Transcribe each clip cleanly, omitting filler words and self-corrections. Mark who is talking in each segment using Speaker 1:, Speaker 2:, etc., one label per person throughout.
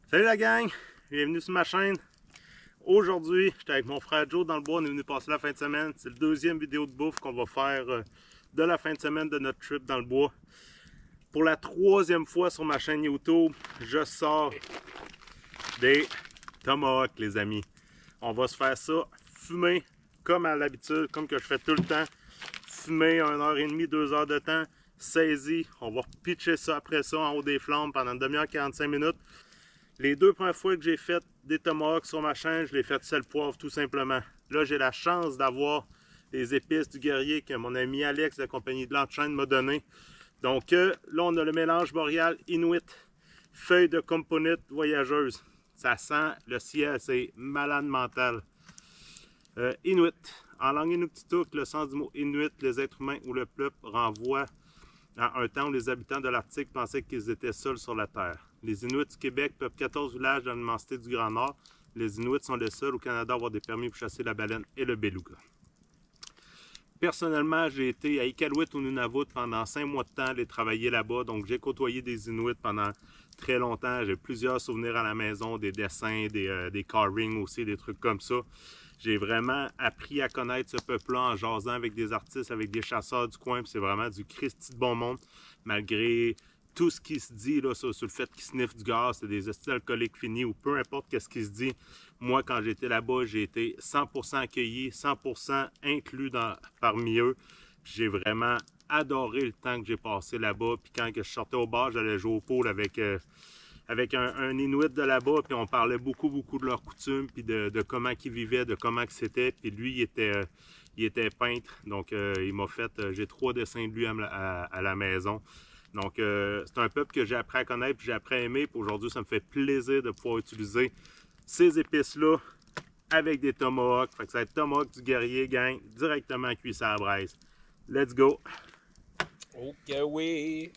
Speaker 1: Salut la gang, bienvenue sur ma chaîne. Aujourd'hui, j'étais avec mon frère Joe dans le bois, on est venu passer la fin de semaine. C'est le deuxième vidéo de bouffe qu'on va faire de la fin de semaine de notre trip dans le bois. Pour la troisième fois sur ma chaîne YouTube, je sors des tomahawks les amis. On va se faire ça fumer comme à l'habitude, comme que je fais tout le temps. Fumer 1h30, 2 heures de temps, saisi. On va pitcher ça après ça en haut des flammes pendant une demi-heure, 45 minutes. Les deux premières fois que j'ai fait des tomahawks sur ma chaîne, je l'ai fait sel poivre tout simplement. Là, j'ai la chance d'avoir les épices du guerrier que mon ami Alex de la compagnie de l'Enchaîne m'a donné. Donc là, on a le mélange boréal Inuit, feuille de componite voyageuse. Ça sent le ciel, c'est malade mental. Inuit. En langue inuktitut, le sens du mot Inuit, les êtres humains ou le peuple renvoie à un temps où les habitants de l'Arctique pensaient qu'ils étaient seuls sur la Terre. Les Inuits du Québec peuplent 14 villages dans l'immensité du Grand Nord. Les Inuits sont les seuls au Canada à avoir des permis pour chasser la baleine et le beluga. Personnellement, j'ai été à Iqaluit au Nunavut pendant 5 mois de temps, aller travailler là-bas. Donc, j'ai côtoyé des Inuits pendant très longtemps. J'ai plusieurs souvenirs à la maison, des dessins, des carvings aussi, des trucs comme ça. J'ai vraiment appris à connaître ce peuple-là en jasant avec des artistes, avec des chasseurs du coin. C'est vraiment du Christi de bon monde, malgré tout ce qui se dit là, sur le fait qu'ils sniffent du gaz, c'est des styles alcooliques finis ou peu importe ce qui se dit. Moi, quand j'étais là-bas, j'ai été 100% accueilli, 100% inclus parmi eux. J'ai vraiment adoré le temps que j'ai passé là-bas. Puis quand je sortais au bar, j'allais jouer au pool avec un Inuit de là-bas, puis on parlait beaucoup de leurs coutumes, puis de comment ils vivaient, de comment c'était. Puis lui, il était peintre, donc il m'a fait, j'ai 3 dessins de lui à la maison. Donc c'est un peuple que j'ai appris à connaître, puis j'ai appris à aimer, puis aujourd'hui, ça me fait plaisir de pouvoir utiliser ces épices-là avec des tomahawks. Fait que ça va être tomahawk du guerrier, gang, directement cuit à la braise. Let's go!
Speaker 2: Ok, oui!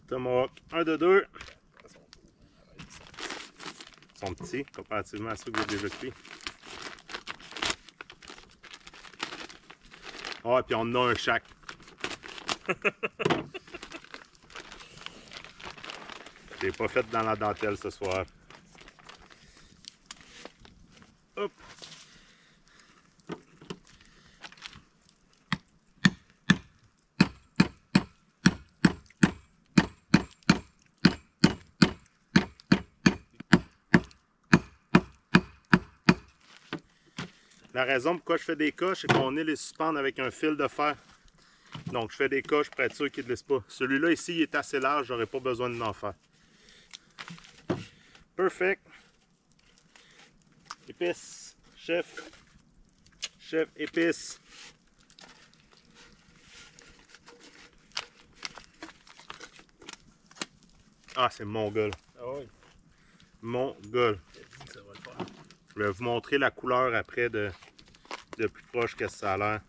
Speaker 1: Tomahawk 1 de 2. Ils sont petits comparativement à ceux que j'ai déjà cuits. Ah, et puis on en a un chaque. J'ai pas fait dans la dentelle ce soir. Hop! La raison pourquoi je fais des coches, c'est qu'on est les suspendre avec un fil de fer. Donc je fais des coches pour être sûr qu'il ne glisse pas. Celui-là ici, il est assez large, j'aurais pas besoin d'en faire. Perfect. Épices. Chef. Chef, épices. Ah, c'est mongol.
Speaker 2: Ah oui.
Speaker 1: Mongol.
Speaker 2: Ça va le faire.
Speaker 1: Je vais vous montrer la couleur après de plus proche que ça a l'air.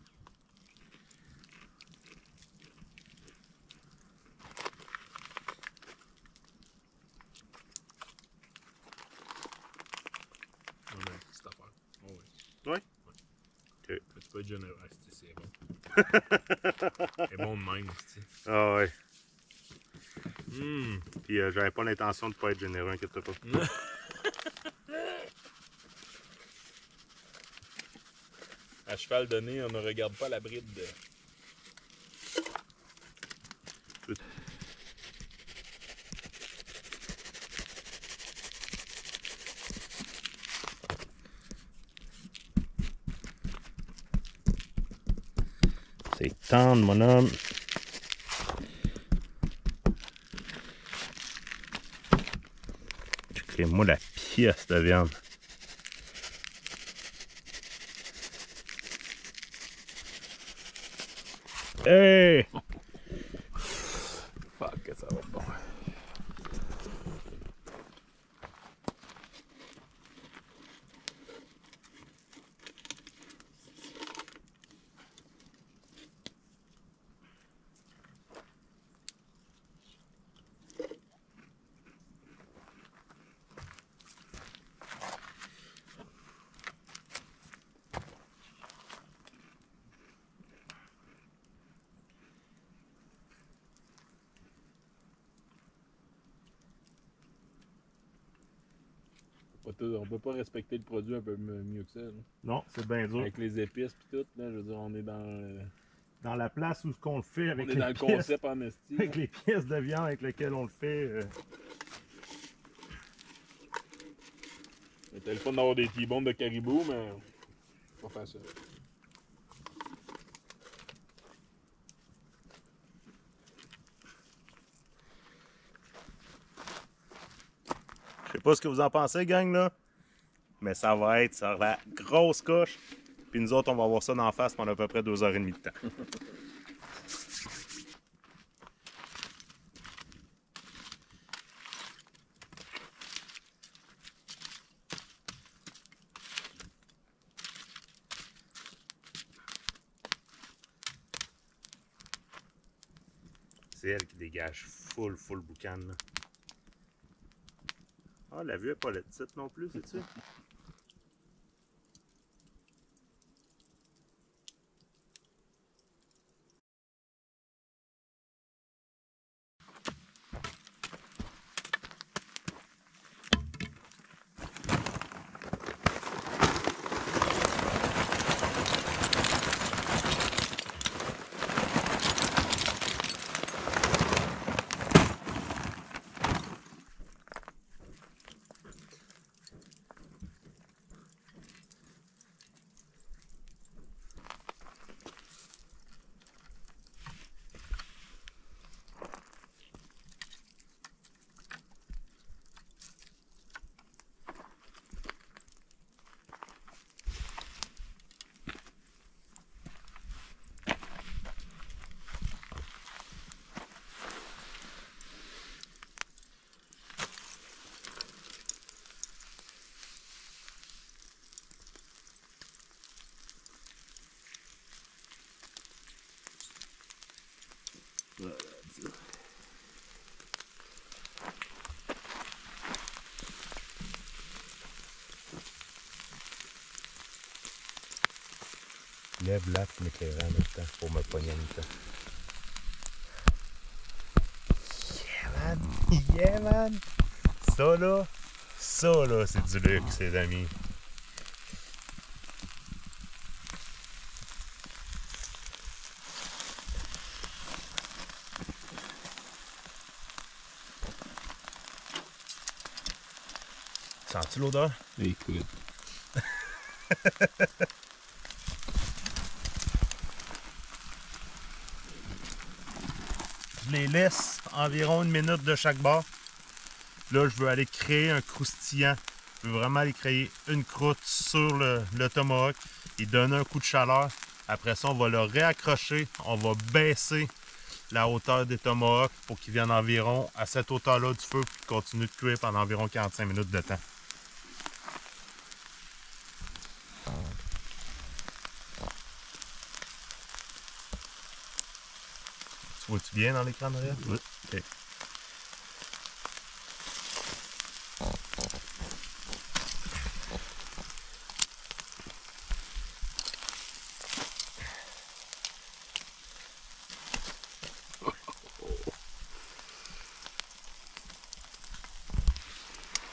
Speaker 2: On a cette affaire. Oh oui.
Speaker 1: Ouais? Ok.
Speaker 2: Mais tu peux être généreux, c'est bon. C'est bon de même, c'est.
Speaker 1: Ah ouais. Puis j'avais pas l'intention de pas être généreux, inquiète-toi pas.
Speaker 2: À cheval donné, on ne regarde pas la bride de.
Speaker 1: C'est tendre, mon homme. Crée-moi la pièce de viande. Hey!
Speaker 2: Fuck, que ça va être bon. On peut pas respecter le produit un peu mieux que ça. Là.
Speaker 1: Non, c'est bien dur.
Speaker 2: Avec les épices pis tout, là, je veux dire, on est
Speaker 1: dans la place où ce qu'on le fait avec
Speaker 2: on est
Speaker 1: les
Speaker 2: dans le
Speaker 1: pièces,
Speaker 2: concept en esti.
Speaker 1: avec les pièces de viande avec lesquelles on le fait.
Speaker 2: C'était le fun d'avoir des T-bones de caribou, mais pas faire ça.
Speaker 1: Je sais pas ce que vous en pensez, gang, là. Mais ça va être sur la grosse coche. Puis nous autres, on va avoir ça d'en face pendant à peu près 2h30 de temps. C'est elle qui dégage full boucan. Là. Ah, la vue est pas la petite non plus, c'est-tu? Lève là pour m'éclairer en même temps, pour me pogner en même temps. Yeah man! Yeah man! Ça là, c'est du luxe, les amis. Sens-tu l'odeur?
Speaker 2: Écoute.
Speaker 1: Je les laisse environ 1 minute de chaque bord. Là, je veux aller créer un croustillant. Je veux vraiment aller créer une croûte sur le tomahawk et donner un coup de chaleur. Après ça, on va le réaccrocher. On va baisser la hauteur des tomahawks pour qu'ils viennent environ à cette hauteur-là du feu puis continuer de cuire pendant environ 45 minutes de temps. Tu vois-tu bien dans l'écran derrière? Oui. Okay.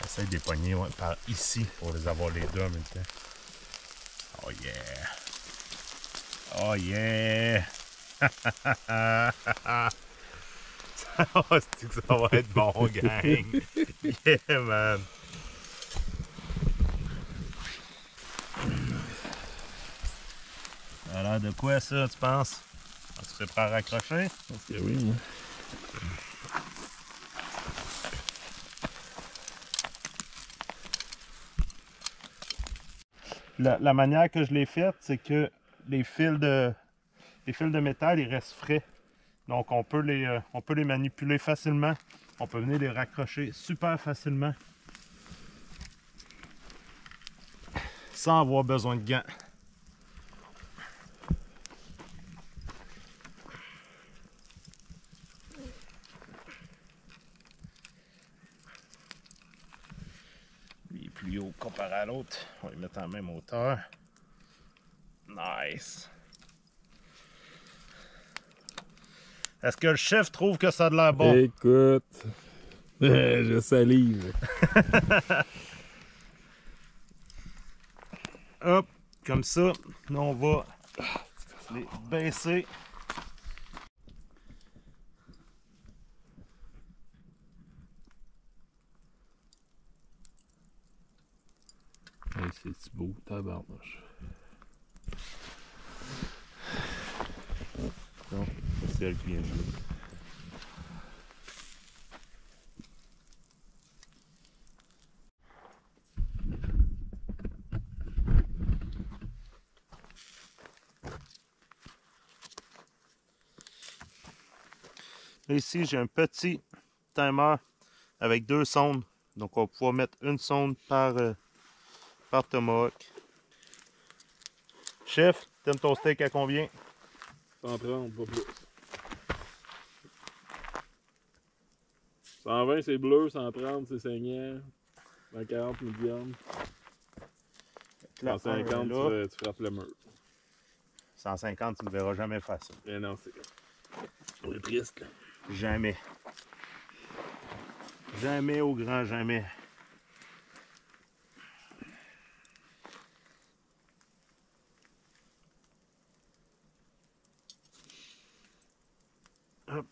Speaker 1: Essaye de les pogner par ici pour les avoir les deux en même temps. Oh yeah! Oh yeah! Ça va être bon, gang! Yeah, man! Ça a l'air de quoi, ça, tu penses? Tu serais prêt à raccrocher?
Speaker 2: Je pense que oui, moi.
Speaker 1: La manière que je l'ai faite, c'est que les fils de métal, ils restent frais. Donc, on peut les manipuler facilement. On peut venir les raccrocher super facilement. Sans avoir besoin de gants. Lui est plus haut comparé à l'autre. On va les mettre en même hauteur. Nice. Est-ce que le chef trouve que ça a de l'air bon?
Speaker 2: Écoute, je salive.
Speaker 1: Hop, comme ça. Là, on va les baisser.
Speaker 2: Hey, c'est beau, tabarnouche.
Speaker 1: Non, c'est elle qui vient de jouer. Ici, j'ai un petit timer avec 2 sondes. Donc, on va pouvoir mettre une sonde par tomahawk. Chef, t'aimes ton steak à combien?
Speaker 2: 130, pas plus. 120 c'est bleu, 130 c'est saignant, 140 medium. 150 tu frappes le mur.
Speaker 1: 150, tu me verras jamais faire ça.
Speaker 2: Mais non, c'est triste là.
Speaker 1: Jamais. Jamais au grand jamais. Hop.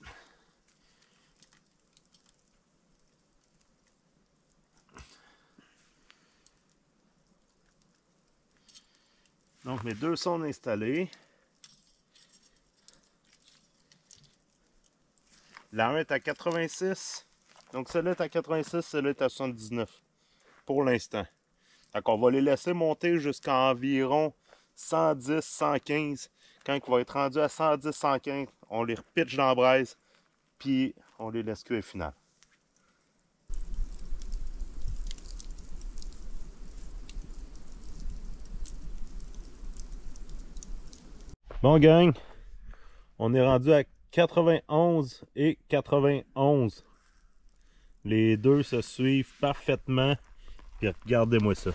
Speaker 1: Donc mes 2 sondes installées. La 1 est à 86. Donc celle-là est à 86, celle-là est à 79. Pour l'instant. Donc on va les laisser monter jusqu'à environ 110, 115. Quand il va être rendu à 110, 115, on les repitche dans la braise. Puis on les laisse cuire final. Bon gang, on est rendu à 91 et 91. Les deux se suivent parfaitement. Puis regardez-moi ça.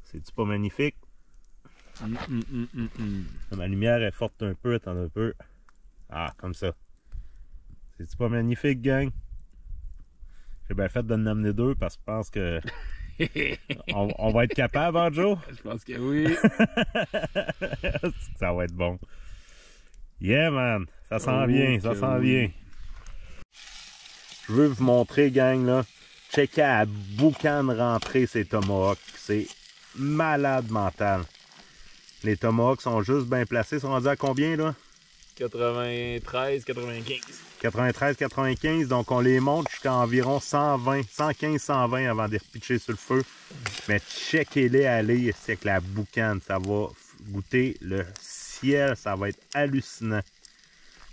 Speaker 1: C'est-tu pas magnifique? Ma lumière est forte un peu, attends un peu. Ah, comme ça. C'est-tu pas magnifique, gang? J'ai bien fait de en amener 2 parce que je pense que on va être capable, hein, Joe?
Speaker 2: Je pense que oui.
Speaker 1: Ça va être bon. Yeah, man! Ça sent bien, ça sent bien. Je veux vous montrer, gang, là. Checker à boucan rentrer ces tomahawks. C'est malade mental. Les tomahawks sont juste bien placés. Ils sont rendus à combien, là?
Speaker 2: 93, 95.
Speaker 1: 93, 95. Donc, on les monte jusqu'à environ 120, 115, 120 avant de les repitcher sur le feu. Mais checkez-les aller avec la boucane. Ça va goûter le ciel. Ça va être hallucinant.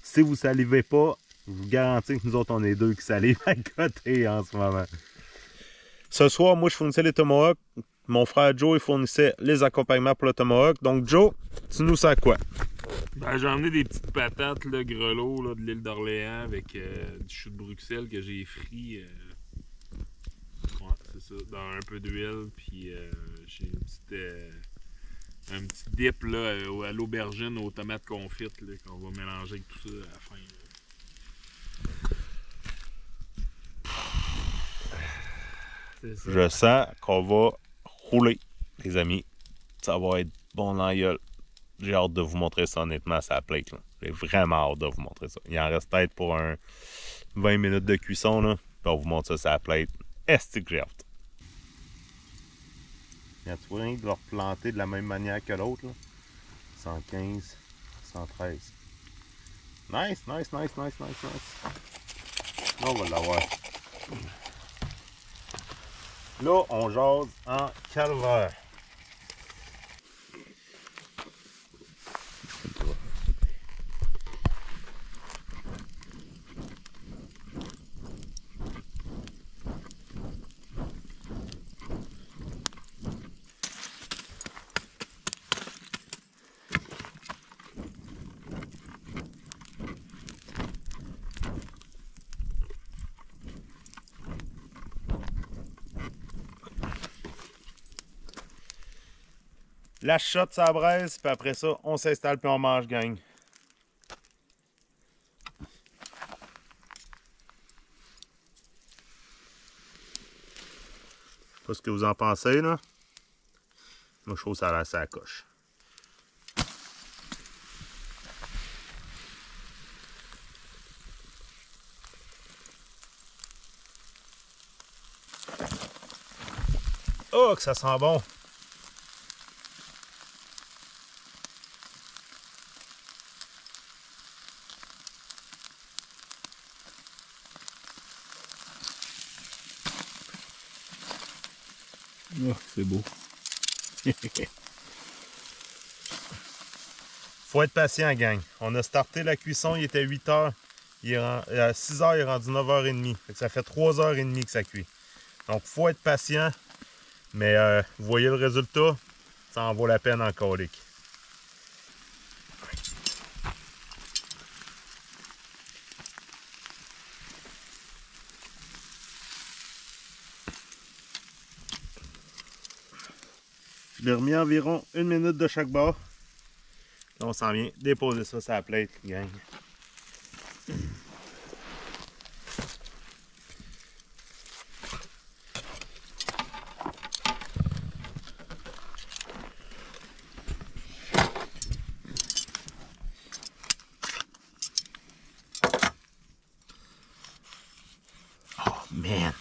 Speaker 1: Si vous salivez pas, je vous garantis que nous autres, on est 2 qui salivent à côté en ce moment. Ce soir, moi, je fournissais les tomahawks. Mon frère Joe, il fournissait les accompagnements pour le tomahawk. Donc, Joe, tu nous sers quoi?
Speaker 2: Ben, j'ai emmené des petites patates, là, grelots là, de l'île d'Orléans avec du chou de Bruxelles que j'ai frit. Ouais, c'est ça, dans un peu d'huile. Puis j'ai un petit dip là, à l'aubergine aux tomates confites là, qu'on va mélanger avec tout ça à la fin.
Speaker 1: Je sens qu'on va rouler, les amis. Ça va être bon dans la gueule. J'ai hâte de vous montrer ça honnêtement à sa plate. J'ai vraiment hâte de vous montrer ça. Il en reste peut-être pour un 20 minutes de cuisson. Là. Puis on vous montre ça sur la plate. Est-ce que j'ai hâte? Il y a tout rien de leur planter de la même manière que l'autre. 115, 113. Nice, nice, nice, nice, nice, nice. Là, on va l'avoir. Là, on jase en calvaire. La shot, ça braise, puis après ça, on s'installe puis on mange, gang. pas ce que vous en pensez, là. Moi, je trouve que ça a l'air ça coche. Oh, que ça sent bon!
Speaker 2: Oh, c'est beau.
Speaker 1: Faut être patient, gang. On a starté la cuisson, il était 8 h. À 6 h, il est rendu 9 h 30. Ça fait 3 h 30 que ça cuit. Donc, faut être patient. Mais vous voyez le résultat, ça en vaut la peine en colique. Je l'ai remis environ 1 minute de chaque bord. Là, on s'en vient déposer ça sur la plate, gang. Oh, man!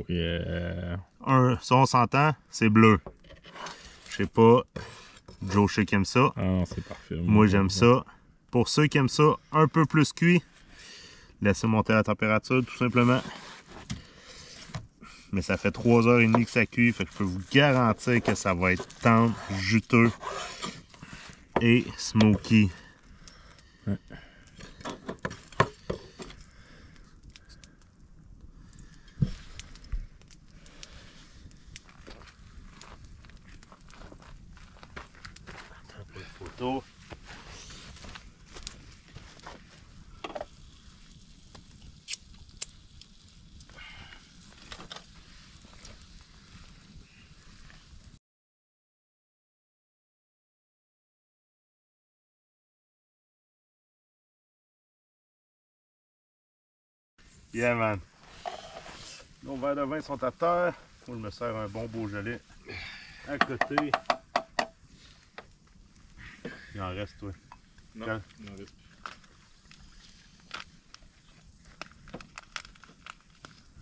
Speaker 2: Yeah.
Speaker 1: Ça, on s'entend, c'est bleu. Je sais pas, Joe, je sais qu'il aime ça.
Speaker 2: Ah non, c'est parfait.
Speaker 1: Moi, j'aime ça. Pour ceux qui aiment ça un peu plus cuit, laissez monter la température, tout simplement. Mais ça fait 3 h 30 que ça cuit, fait que je peux vous garantir que ça va être tendre, juteux et smoky.
Speaker 2: Ouais.
Speaker 1: Un peu de photo. Yeah, man. Nos verres de vin sont à terre. Moi, je me sers un bon Beaujolais à côté. Il en reste, toi.
Speaker 2: Non,
Speaker 1: Quand?
Speaker 2: il en reste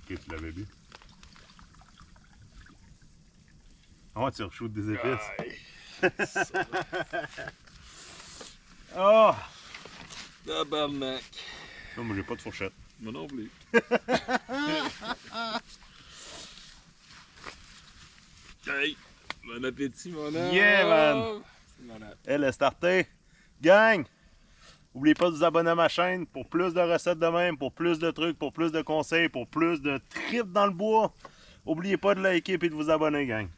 Speaker 2: plus.
Speaker 1: Ok, tu l'avais bu. Oh, tu rechutes des épices. Oh!
Speaker 2: Tabarnak.
Speaker 1: Non, moi, j'ai pas de fourchette.
Speaker 2: Moi non plus. Hey, bon appétit, mon homme.
Speaker 1: Yeah, man.
Speaker 2: C'est malade.
Speaker 1: Elle est startée. Gang! N'oubliez pas de vous abonner à ma chaîne pour plus de recettes de même, pour plus de trucs, pour plus de conseils, pour plus de trips dans le bois. N'oubliez pas de liker et de vous abonner, gang.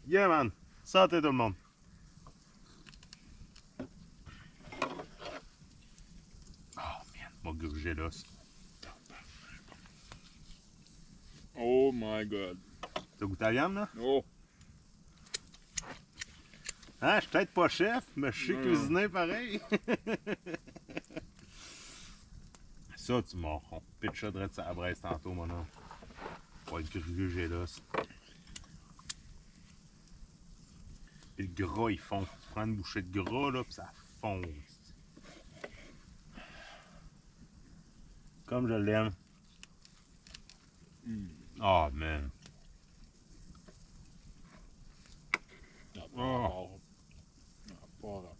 Speaker 1: Yeah, man! Santé tout le monde! Oh, man, m'a grugé l'os.
Speaker 2: Oh my god.
Speaker 1: T'as goûté à la viande, là?
Speaker 2: Oh.
Speaker 1: Hein, je suis peut-être pas chef, mais je sais
Speaker 2: Non.
Speaker 1: cuisiner pareil. Ça, tu m'as pitché de sa braise tantôt, mon homme. Pour être grugé l'os. Puis le gras, il fond. Tu prends une bouchée de gras, là, puis ça fond. Comme je l'aime. Oh, man. Oh.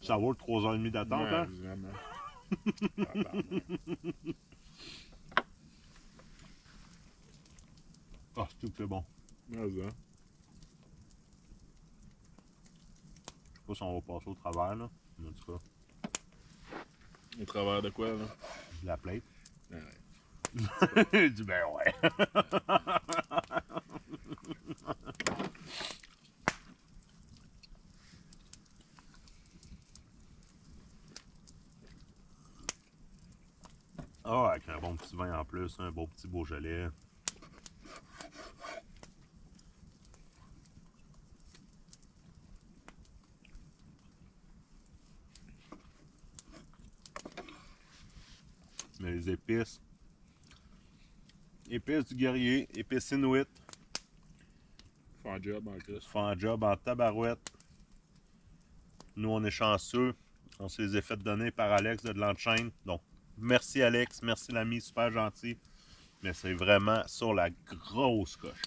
Speaker 1: Ça vaut le 3 h 30 d'attente,
Speaker 2: Ouais,
Speaker 1: hein?
Speaker 2: vraiment. Tabarnak.
Speaker 1: Ah, c'est tout, c'est bon.
Speaker 2: Vas-y, hein.
Speaker 1: Je sais pas si on va passer au travers, là. Mais en tout cas,
Speaker 2: Au travers de quoi, là?
Speaker 1: de la plate.
Speaker 2: Ouais.
Speaker 1: Il dit, ben ouais. Ah, avec un bon petit vin en plus, un beau petit Beaujolais. Mais les épices. Épices du guerrier, épices inuit.
Speaker 2: Font un job en plus.
Speaker 1: Font un job en tabarouette. Nous, on est chanceux. On se les a fait donner par Alex de L'Enchaîne. Donc, merci Alex, merci l'ami, super gentil. Mais c'est vraiment sur la grosse coche.